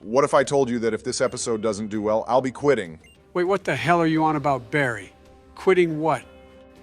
What if I told you that if this episode doesn't do well, I'll be quitting? Wait, what the hell are you on about, Barry? Quitting what?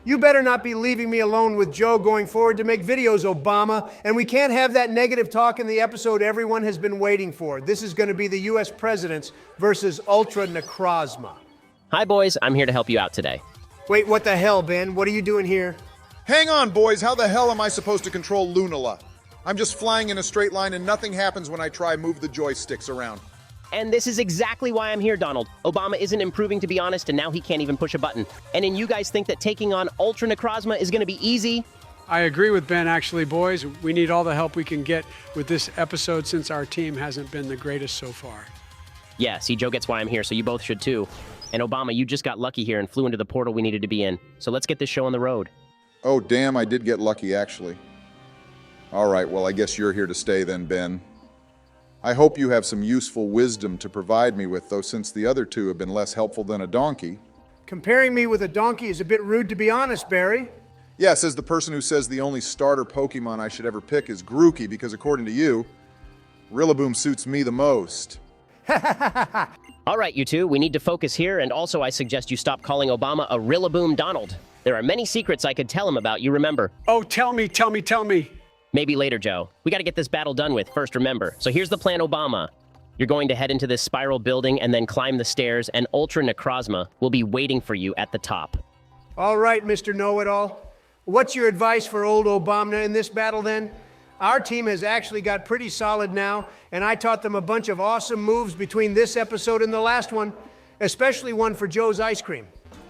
You better not be leaving me alone with Joe going forward to make videos, Obama. And we can't have that negative talk in the episode everyone has been waiting for. This is going to be the U.S. presidents versus Ultra Necrozma. Hi, boys. I'm here to help you out today. Wait, what the hell, Ben? What are you doing here? Hang on, boys. How the hell am I supposed to control Lunala? I'm just flying in a straight line and nothing happens when I try move the joysticks around. And this is exactly why I'm here, Donald. Obama isn't improving, to be honest, and now he can't even push a button. And then you guys think that taking on Ultra Necrozma is going to be easy? I agree with Ben, actually, boys. We need all the help we can get with this episode since our team hasn't been the greatest so far. Yeah, see, Joe gets why I'm here, so you both should too. And Obama, you just got lucky here and flew into the portal we needed to be in. So let's get this show on the road. Oh, damn, I did get lucky, actually. All right, well, I guess you're here to stay then, Ben. I hope you have some useful wisdom to provide me with, though, since the other two have been less helpful than a donkey. Comparing me with a donkey is a bit rude, to be honest, Barry. Yeah, says the person who says the only starter Pokemon I should ever pick is Grookey, because according to you, Rillaboom suits me the most. All right, you two, we need to focus here, and also I suggest you stop calling Obama a Rillaboom Donald. There are many secrets I could tell him about, you remember. Oh, tell me. Maybe later, Joe. We gotta get this battle done with, first remember. So here's the plan, Obama. You're going to head into this spiral building and then climb the stairs, and Ultra Necrozma will be waiting for you at the top. All right, Mr. Know-It-All. What's your advice for old Obama in this battle, then? Our team has actually got pretty solid now, and I taught them a bunch of awesome moves between this episode and the last one, especially one for Joe's ice cream.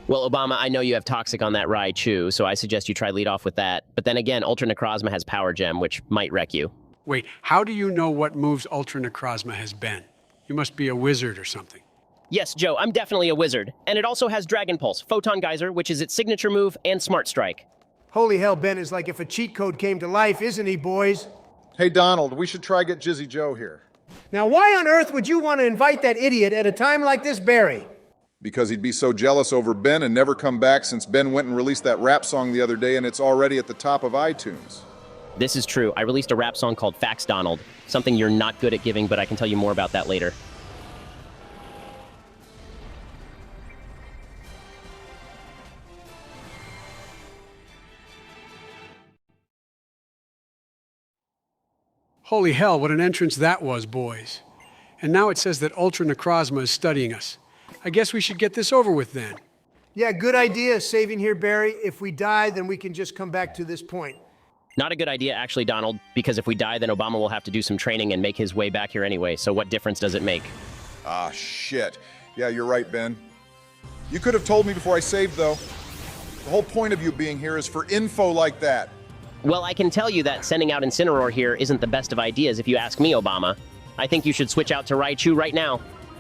Well, Obama, I know you have Toxic on that Raichu, so I suggest you try lead off with that. But then again, Ultra Necrozma has Power Gem, which might wreck you. Wait, how do you know what moves Ultra Necrozma has been? You must be a wizard or something. Yes, Joe, I'm definitely a wizard. And it also has Dragon Pulse, Photon Geyser, which is its signature move, and Smart Strike. Holy hell, Ben is like if a cheat code came to life, isn't he, boys? Hey, Donald, we should try get Jizzy Joe here. Now, why on earth would you want to invite that idiot at a time like this, Barry? Because he'd be so jealous over Ben and never come back since Ben went and released that rap song the other day and it's already at the top of iTunes. This is true. I released a rap song called Facts Donald, something you're not good at giving, but I can tell you more about that later. Holy hell, what an entrance that was, boys. And now it says that Ultra Necrozma is studying us. I guess we should get this over with then. Yeah, good idea, saving here, Barry. If we die, then we can just come back to this point. Not a good idea, actually, Donald, because if we die, then Obama will have to do some training and make his way back here anyway, so what difference does it make? Ah, shit. Yeah, you're right, Ben. You could have told me before I saved, though. The whole point of you being here is for info like that. Well, I can tell you that sending out Incineroar here isn't the best of ideas if you ask me, Obama. I think you should switch out to Raichu right now.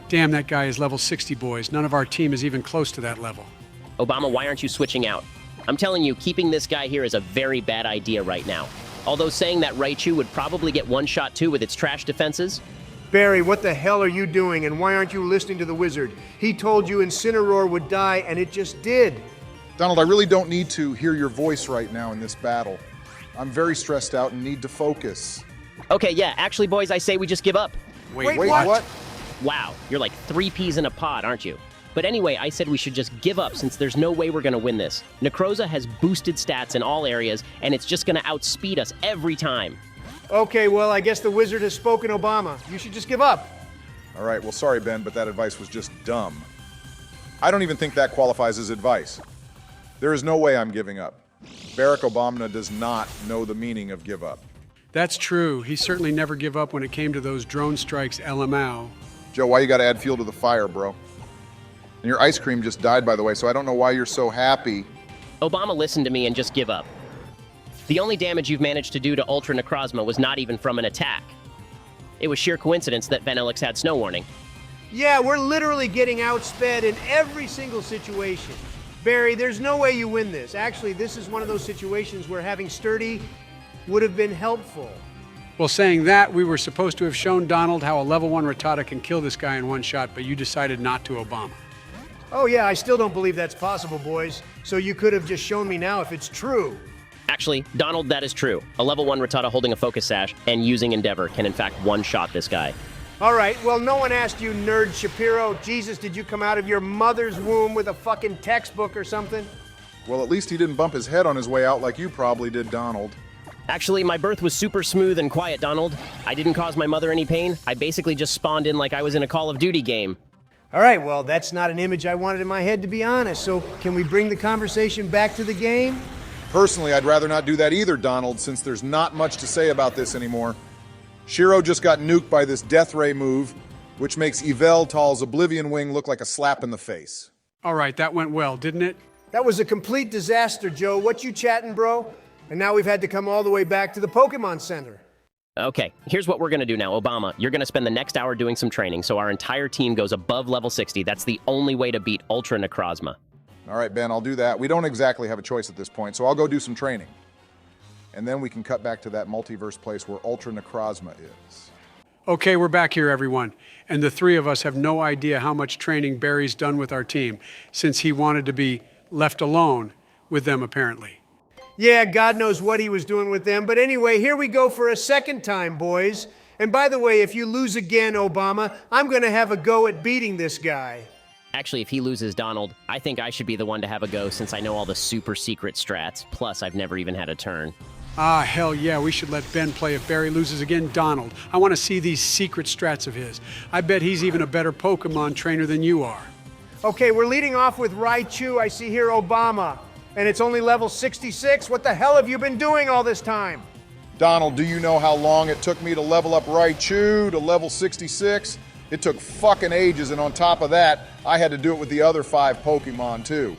Damn, that guy is level 60, boys. None of our team is even close to that level. Obama, why aren't you switching out? I'm telling you, keeping this guy here is a very bad idea right now. Although saying that Raichu would probably get one shot too with its trash defenses. Barry, what the hell are you doing, and why aren't you listening to the wizard? He told you Incineroar would die, and it just did. Donald, I really don't need to hear your voice right now in this battle. I'm very stressed out and need to focus. Okay, yeah, actually, boys, I say we just give up. Wait, what? Wow, you're like 3 peas in a pod, aren't you? But anyway, I said we should just give up since there's no way we're gonna win this. Necroza has boosted stats in all areas, and it's just gonna outspeed us every time. Okay, well, I guess the wizard has spoken, Obama. You should just give up. All right, well, sorry, Ben, but that advice was just dumb. I don't even think that qualifies as advice. There is no way I'm giving up. Barack Obama does not know the meaning of give up. That's true. He certainly never give up when it came to those drone strikes, LMAO. Joe, why you gotta add fuel to the fire, bro? And your ice cream just died, by the way, so I don't know why you're so happy. Obama, listen to me and just give up. The only damage you've managed to do to Ultra Necrozma was not even from an attack. It was sheer coincidence that Vanillix had Snow Warning. Yeah, we're literally getting outsped in every single situation. Barry, there's no way you win this. Actually, this is one of those situations where having Sturdy would have been helpful. Well, saying that, we were supposed to have shown Donald how a level 1 Rattata can kill this guy in one shot, but you decided not to, Obama. Oh yeah, I still don't believe that's possible, boys. So you could have just shown me now if it's true. Actually, Donald, that is true. A level 1 Rattata holding a Focus Sash and using Endeavor can in fact one-shot this guy. All right, well, no one asked you, Nerd Shapiro. Jesus, did you come out of your mother's womb with a fucking textbook or something? Well, at least he didn't bump his head on his way out like you probably did, Donald. Actually, my birth was super smooth and quiet, Donald. I didn't cause my mother any pain. I basically just spawned in like I was in a Call of Duty game. All right, well, that's not an image I wanted in my head, to be honest. So can we bring the conversation back to the game? Personally, I'd rather not do that either, Donald, since there's not much to say about this anymore. Shiro just got nuked by this Death Ray move, which makes Yveltal's Oblivion Wing look like a slap in the face. All right, that went well, didn't it? That was a complete disaster, Joe. What you chatting, bro? And now we've had to come all the way back to the Pokémon Center. Okay, here's what we're gonna do now. Obama, you're gonna spend the next hour doing some training so our entire team goes above level 60. That's the only way to beat Ultra Necrozma. All right, Ben, I'll do that. We don't exactly have a choice at this point, so I'll go do some training. And then we can cut back to that multiverse place where Ultra Necrozma is. Okay, we're back here, everyone. And the three of us have no idea how much training Barry's done with our team, since he wanted to be left alone with them, apparently. Yeah, God knows what he was doing with them. But anyway, here we go for a second time, boys. And by the way, if you lose again, Obama, I'm going to have a go at beating this guy. Actually, if he loses Donald, I think I should be the one to have a go since I know all the super secret strats. Plus, I've never even had a turn. Ah, hell yeah, we should let Ben play if Barry loses again. Donald, I want to see these secret strats of his. I bet he's even a better Pokemon trainer than you are. Okay, we're leading off with Raichu. I see here Obama. And it's only level 66? What the hell have you been doing all this time? Donald, do you know how long it took me to level up Raichu to level 66? It took fucking ages, and on top of that, I had to do it with the other 5 Pokemon too.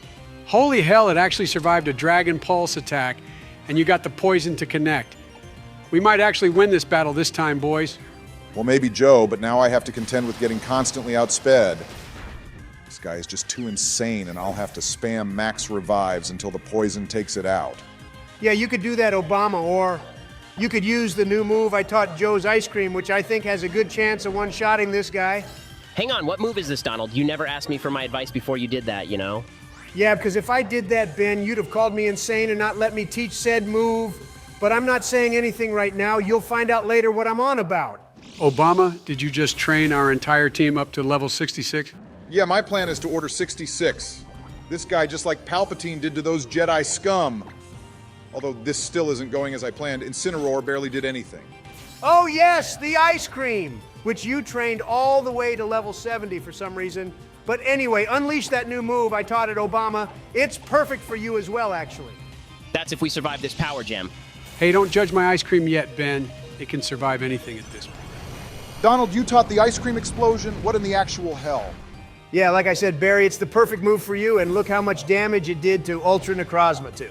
Holy hell, it actually survived a Dragon Pulse attack, and you got the poison to connect. We might actually win this battle this time, boys. Well, maybe Joe, but now I have to contend with getting constantly outsped. This guy is just too insane, and I'll have to spam max revives until the poison takes it out. Yeah, you could do that, Obama, or you could use the new move I taught Joe's Ice Cream, which I think has a good chance of one-shotting this guy. Hang on, what move is this, Donald? You never asked me for my advice before you did that, you know? Yeah, because if I did that, Ben, you'd have called me insane and not let me teach said move. But I'm not saying anything right now. You'll find out later what I'm on about. Obama, did you just train our entire team up to level 66? Yeah, my plan is to order 66. This guy, just like Palpatine did to those Jedi scum. Although this still isn't going as I planned, Incineroar barely did anything. Oh yes, the ice cream, which you trained all the way to level 70 for some reason. But anyway, unleash that new move I taught at Obama. It's perfect for you as well, actually. That's if we survive this power gem. Hey, don't judge my ice cream yet, Ben. It can survive anything at this point. Donald, you taught the ice cream explosion? What in the actual hell? Yeah, like I said, Barry, it's the perfect move for you, and look how much damage it did to Ultra Necrozma, too.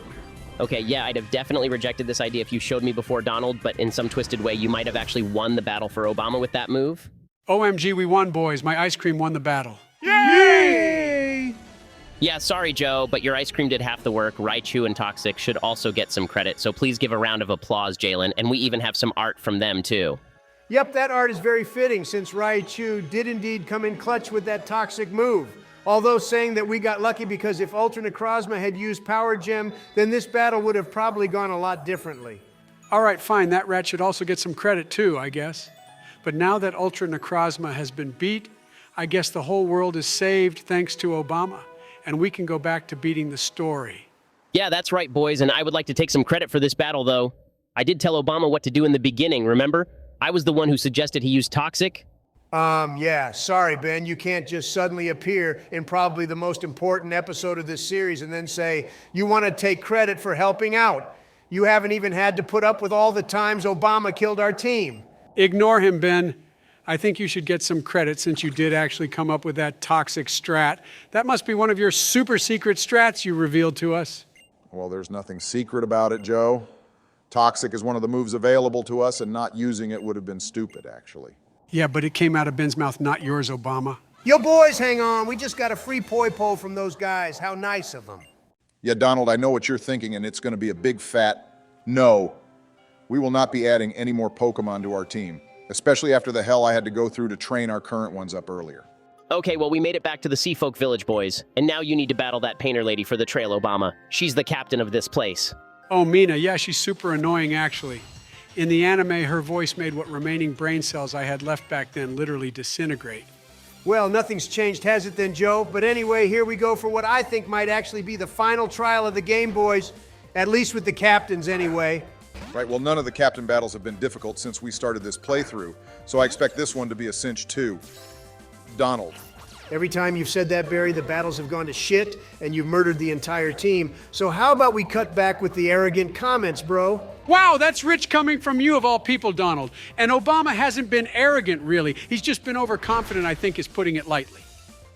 Okay, yeah, I'd have definitely rejected this idea if you showed me before Donald, but in some twisted way, you might have actually won the battle for Obama with that move. OMG, we won, boys. My ice cream won the battle. Yay! Yeah, sorry, Joe, but your ice cream did half the work. Raichu and Toxic should also get some credit, so please give a round of applause, Jalen, and we even have some art from them, too. Yep, that art is very fitting since Raichu did indeed come in clutch with that toxic move. Although saying that we got lucky because if Ultra Necrozma had used Power Gem, then this battle would have probably gone a lot differently. All right, fine. That rat should also get some credit, too, I guess. But now that Ultra Necrozma has been beat, I guess the whole world is saved thanks to Obama, and we can go back to beating the story. Yeah, that's right, boys, and I would like to take some credit for this battle, though. I did tell Obama what to do in the beginning, remember? I was the one who suggested he use Toxic. Yeah, sorry, Ben. You can't just suddenly appear in probably the most important episode of this series and then say you want to take credit for helping out. You haven't even had to put up with all the times Obama killed our team. Ignore him, Ben. I think you should get some credit since you did actually come up with that toxic strat. That must be one of your super secret strats you revealed to us. Well, there's nothing secret about it, Joe. Toxic is one of the moves available to us, and not using it would have been stupid, actually. Yeah, but it came out of Ben's mouth, not yours, Obama. Yo, boys, hang on. We just got a free poi-po from those guys. How nice of them. Yeah, Donald, I know what you're thinking, and it's going to be a big fat no. We will not be adding any more Pokemon to our team, especially after the hell I had to go through to train our current ones up earlier. Okay, well, we made it back to the Seafolk Village, boys. And now you need to battle that painter lady for the trail, Obama. She's the captain of this place. Oh, Mina, yeah, she's super annoying, actually. In the anime, her voice made what remaining brain cells I had left back then literally disintegrate. Well, nothing's changed, has it then, Joe? But anyway, here we go for what I think might actually be the final trial of the game, boys. At least with the captains, anyway. Right, well, none of the captain battles have been difficult since we started this playthrough, so I expect this one to be a cinch too. Donald. Every time you've said that, Barry, the battles have gone to shit, and you've murdered the entire team. So how about we cut back with the arrogant comments, bro? Wow, that's rich coming from you of all people, Donald. And Obama hasn't been arrogant, really. He's just been overconfident, I think is putting it lightly.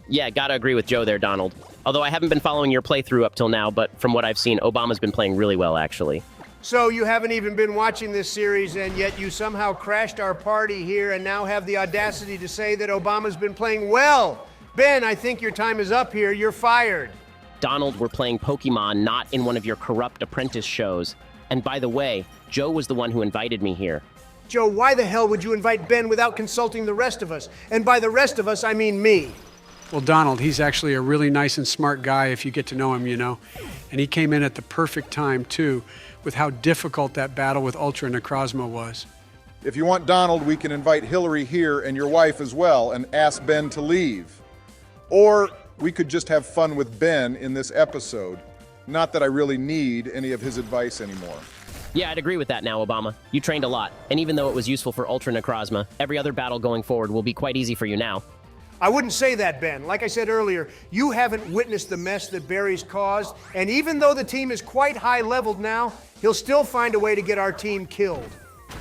Yeah, gotta agree with Joe there, Donald. Although I haven't been following your playthrough up till now, but from what I've seen, Obama's been playing really well, actually. So you haven't even been watching this series, and yet you somehow crashed our party here and now have the audacity to say that Obama's been playing well. Ben, I think your time is up here. You're fired. Donald, we're playing Pokemon, not in one of your corrupt apprentice shows. And by the way, Joe was the one who invited me here. Joe, why the hell would you invite Ben without consulting the rest of us? And by the rest of us, I mean me. Well, Donald, he's actually a really nice and smart guy if you get to know him, you know. And he came in at the perfect time, too, with how difficult that battle with Ultra Necrozma was. If you want Donald, we can invite Hillary here and your wife as well and ask Ben to leave. Or we could just have fun with Ben in this episode. Not that I really need any of his advice anymore. Yeah, I'd agree with that now, Obama. You trained a lot, and even though it was useful for Ultra Necrozma, every other battle going forward will be quite easy for you now. I wouldn't say that, Ben. Like I said earlier, you haven't witnessed the mess that Barry's caused, and even though the team is quite high-leveled now, he'll still find a way to get our team killed.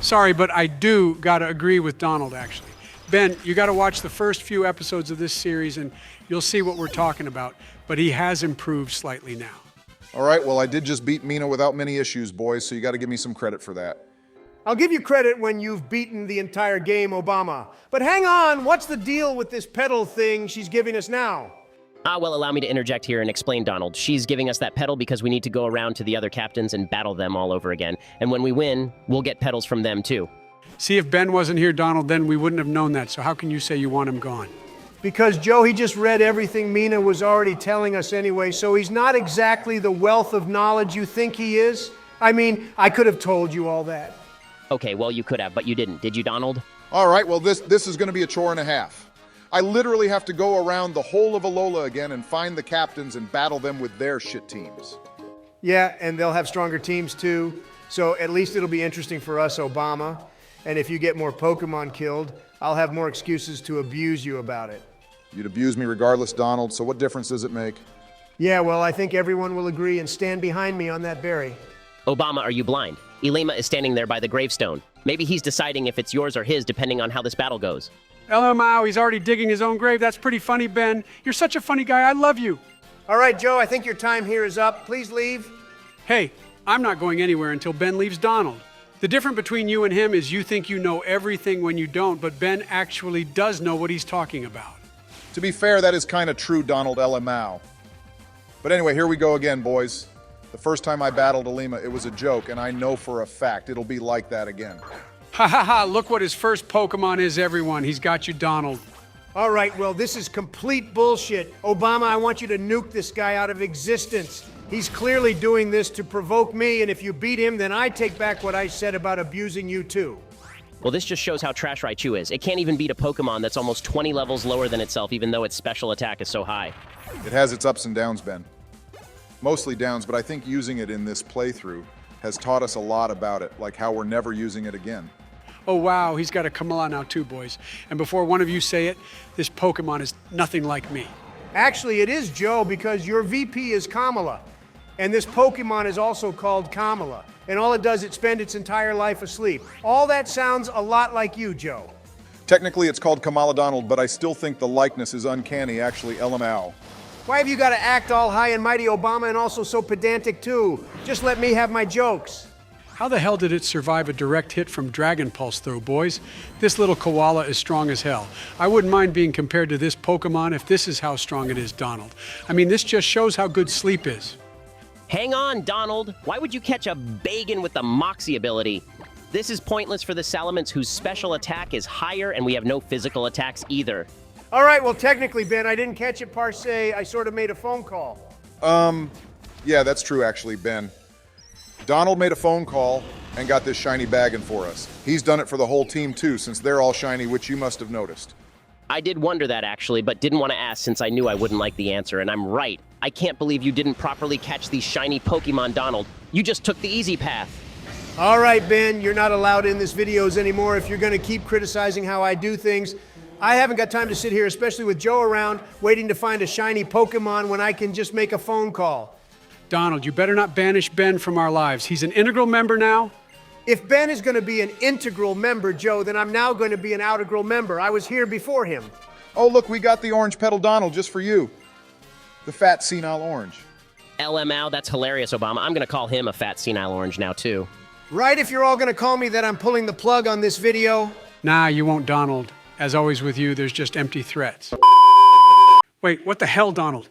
Sorry, but I do gotta agree with Donald, actually. Ben, you gotta watch the first few episodes of this series and you'll see what we're talking about. But he has improved slightly now. All right, well, I did just beat Mina without many issues, boys, so you got to give me some credit for that. I'll give you credit when you've beaten the entire game, Obama. But hang on, what's the deal with this pedal thing she's giving us now? Well, allow me to interject here and explain, Donald. She's giving us that pedal because we need to go around to the other captains and battle them all over again. And when we win, we'll get pedals from them, too. See, if Ben wasn't here, Donald, then we wouldn't have known that. So how can you say you want him gone? Because, Joe, he just read everything Mina was already telling us anyway, so he's not exactly the wealth of knowledge you think he is. I mean, I could have told you all that. Okay, well, you could have, but you didn't. Did you, Donald? All right, well, this is going to be a chore and a half. I literally have to go around the whole of Alola again and find the captains and battle them with their shit teams. Yeah, and they'll have stronger teams, too. So at least it'll be interesting for us, Obama. And if you get more Pokemon killed, I'll have more excuses to abuse you about it. You'd abuse me regardless, Donald, so what difference does it make? Yeah, well, I think everyone will agree and stand behind me on that, Barry. Obama, are you blind? Elema is standing there by the gravestone. Maybe he's deciding if it's yours or his, depending on how this battle goes. LMAO, he's already digging his own grave. That's pretty funny, Ben. You're such a funny guy. I love you. All right, Joe, I think your time here is up. Please leave. Hey, I'm not going anywhere until Ben leaves Donald. The difference between you and him is you think you know everything when you don't, but Ben actually does know what he's talking about. To be fair, that is kind of true, Donald LMAO. But anyway, here we go again, boys. The first time I battled Elema, it was a joke, and I know for a fact it'll be like that again. Ha ha ha, look what his first Pokemon is, everyone. He's got you, Donald. All right, well, this is complete bullshit. Obama, I want you to nuke this guy out of existence. He's clearly doing this to provoke me, and if you beat him, then I take back what I said about abusing you too. Well, this just shows how trash Raichu is. It can't even beat a Pokemon that's almost 20 levels lower than itself, even though its special attack is so high. It has its ups and downs, Ben. Mostly downs, but I think using it in this playthrough has taught us a lot about it, like how we're never using it again. Oh, wow, he's got a Kamala now too, boys. And before one of you say it, this Pokemon is nothing like me. Actually, it is Joe, because your VP is Kamala. And this Pokemon is also called Kamala. And all it does is spend its entire life asleep. All that sounds a lot like you, Joe. Technically, it's called Kamala Donald, but I still think the likeness is uncanny, actually, LMAO. Why have you got to act all high and mighty, Obama, and also so pedantic, too? Just let me have my jokes. How the hell did it survive a direct hit from Dragon Pulse, though, boys? This little koala is strong as hell. I wouldn't mind being compared to this Pokemon if this is how strong it is, Donald. I mean, this just shows how good sleep is. Hang on, Donald. Why would you catch a Bagon with the Moxie ability? This is pointless for the Salamence, whose special attack is higher, and we have no physical attacks either. All right, well, technically, Ben, I didn't catch it per se. I sort of made a phone call. Yeah, that's true, actually, Ben. Donald made a phone call and got this shiny bagging for us. He's done it for the whole team too, since they're all shiny, which you must have noticed. I did wonder that actually, but didn't want to ask since I knew I wouldn't like the answer, and I'm right. I can't believe you didn't properly catch these shiny Pokemon, Donald. You just took the easy path. All right, Ben, you're not allowed in this videos anymore if you're going to keep criticizing how I do things. I haven't got time to sit here, especially with Joe around, waiting to find a shiny Pokemon when I can just make a phone call. Donald, you better not banish Ben from our lives. He's an integral member now. If Ben is going to be an integral member, Joe, then I'm now going to be an outegral member. I was here before him. Oh, look, we got the orange petal Donald just for you. The fat senile orange. LMAO, that's hilarious, Obama. I'm going to call him a fat senile orange now, too. Right if you're all going to call me that I'm pulling the plug on this video? Nah, you won't, Donald. As always with you, there's just empty threats. Wait, what the hell, Donald?